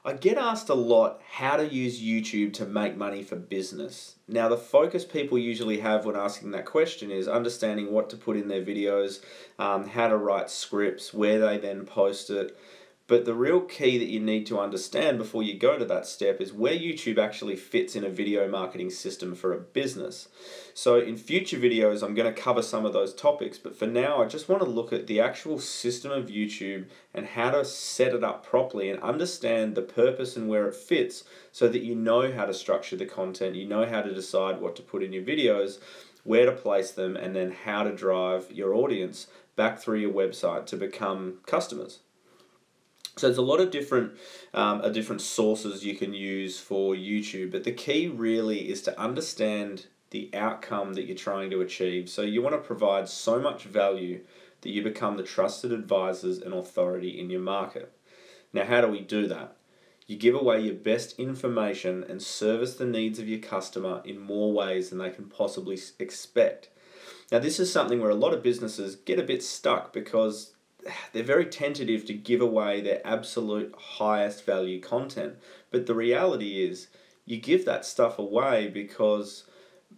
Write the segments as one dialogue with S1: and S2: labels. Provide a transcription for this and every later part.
S1: I get asked a lot how to use YouTube to make money for business. Now, the focus people usually have when asking that question is understanding what to put in their videos, how to write scripts, where they then post it. But the real key that you need to understand before you go to that step is where YouTube actually fits in a video marketing system for a business. So in future videos, I'm going to cover some of those topics, but for now, I just want to look at the actual system of YouTube and how to set it up properly and understand the purpose and where it fits so that you know how to structure the content, you know how to decide what to put in your videos, where to place them, and then how to drive your audience back through your website to become customers. So there's a lot of different sources you can use for YouTube, but the key really is to understand the outcome that you're trying to achieve. So you want to provide so much value that you become the trusted advisors and authority in your market. Now, how do we do that? You give away your best information and service the needs of your customer in more ways than they can possibly expect. Now, this is something where a lot of businesses get a bit stuck because they're very tentative to give away their absolute highest value content. But the reality is you give that stuff away because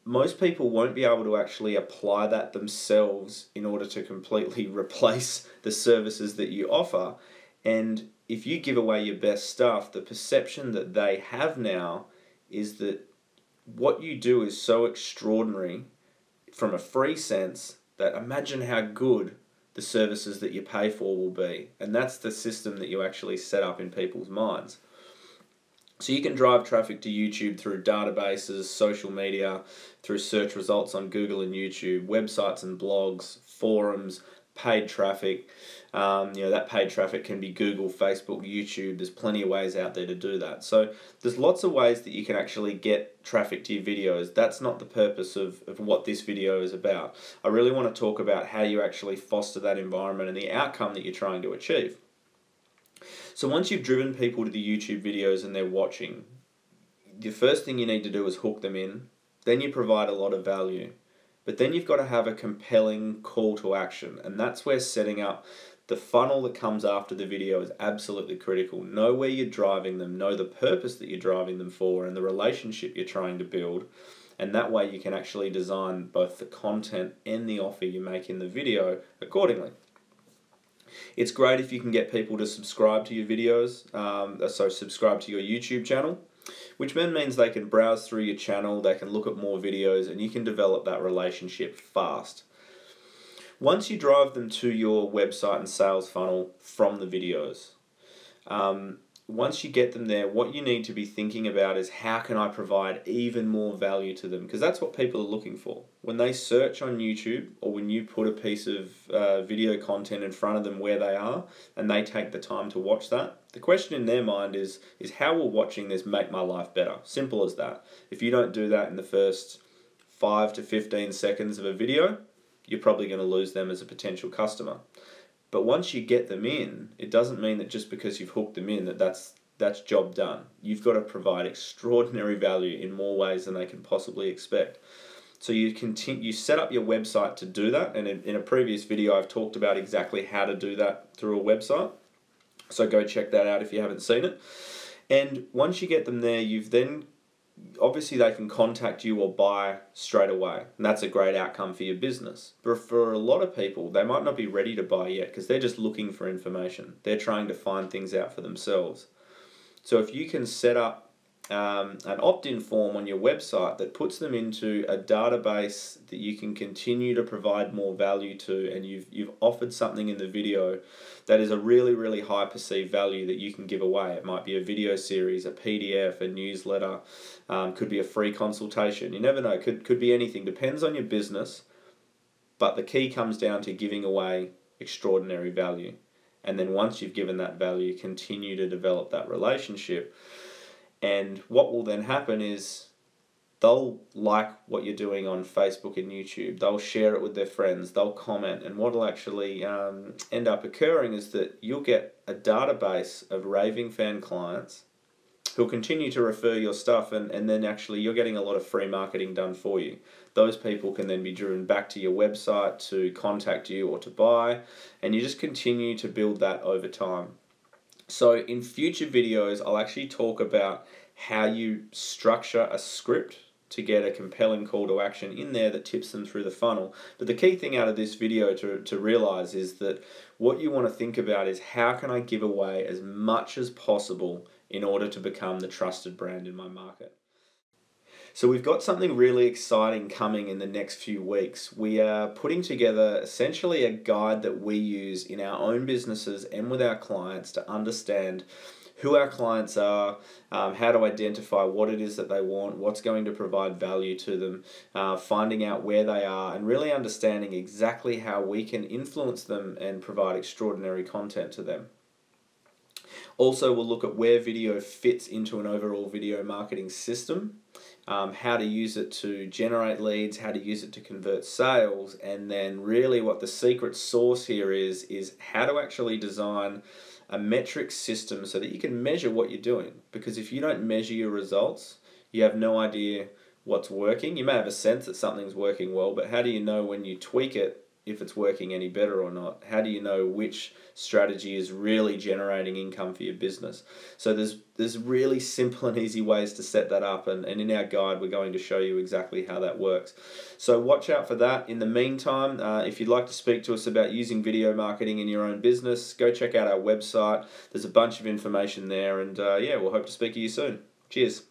S1: most people won't be able to actually apply that themselves in order to completely replace the services that you offer. And if you give away your best stuff, the perception that they have now is that what you do is so extraordinary from a free sense that imagine how good the services that you pay for will be. And that's the system that you actually set up in people's minds. So you can drive traffic to YouTube through databases, social media, through search results on Google and YouTube, websites and blogs, forums, paid traffic. That paid traffic can be Google, Facebook, YouTube. There's plenty of ways out there to do that. So there's lots of ways that you can actually get traffic to your videos. That's not the purpose of what this video is about. I really want to talk about how you actually foster that environment and the outcome that you're trying to achieve. So once you've driven people to the YouTube videos and they're watching, the first thing you need to do is hook them in. Then you provide a lot of value. But then you've got to have a compelling call to action, and that's where setting up the funnel that comes after the video is absolutely critical. Know where you're driving them, know the purpose that you're driving them for, and the relationship you're trying to build, and that way you can actually design both the content and the offer you make in the video accordingly. It's great if you can get people to subscribe to your videos, subscribe to your YouTube channel, which then means they can browse through your channel, they can look at more videos, and you can develop that relationship fast. Once you drive them to your website and sales funnel from the videos, once you get them there, what you need to be thinking about is how can I provide even more value to them? Because that's what people are looking for. When they search on YouTube or when you put a piece of video content in front of them where they are and they take the time to watch that, the question in their mind is how will watching this make my life better? Simple as that. If you don't do that in the first 5 to 15 seconds of a video, you're probably going to lose them as a potential customer. But once you get them in, it doesn't mean that just because you've hooked them in that's job done. You've got to provide extraordinary value in more ways than they can possibly expect. So you set up your website to do that, and in a previous video I've talked about exactly how to do that through a website. So go check that out if you haven't seen it. And once you get them there, obviously they can contact you or buy straight away, and that's a great outcome for your business. But for a lot of people, they might not be ready to buy yet because they're just looking for information. They're trying to find things out for themselves. So if you can set up an opt-in form on your website that puts them into a database that you can continue to provide more value to, and you've offered something in the video that is a really, really high perceived value that you can give away. It might be a video series, a PDF, a newsletter, could be a free consultation. You never know, could be anything. Depends on your business, but the key comes down to giving away extraordinary value. And then once you've given that value, continue to develop that relationship. And what will then happen is they'll like what you're doing on Facebook and YouTube. They'll share it with their friends. They'll comment. And what will actually end up occurring is that you'll get a database of raving fan clients who'll continue to refer your stuff, and then actually you're getting a lot of free marketing done for you. Those people can then be driven back to your website to contact you or to buy, and you just continue to build that over time. So in future videos, I'll actually talk about how you structure a script to get a compelling call to action in there that tips them through the funnel. But the key thing out of this video to realize is that what you want to think about is, how can I give away as much as possible in order to become the trusted brand in my market? So we've got something really exciting coming in the next few weeks. We are putting together essentially a guide that we use in our own businesses and with our clients to understand who our clients are, how to identify what it is that they want, what's going to provide value to them, finding out where they are, and really understanding exactly how we can influence them and provide extraordinary content to them. Also, we'll look at where video fits into an overall video marketing system, how to use it to generate leads, how to use it to convert sales, and then really what the secret sauce here is how to actually design a metric system so that you can measure what you're doing. Because if you don't measure your results, you have no idea what's working. You may have a sense that something's working well, but how do you know when you tweak it if it's working any better or not? How do you know which strategy is really generating income for your business? So there's really simple and easy ways to set that up, and in our guide we're going to show you exactly how that works. So watch out for that. In the meantime, if you'd like to speak to us about using video marketing in your own business, go check out our website. There's a bunch of information there, and yeah, we'll hope to speak to you soon. Cheers.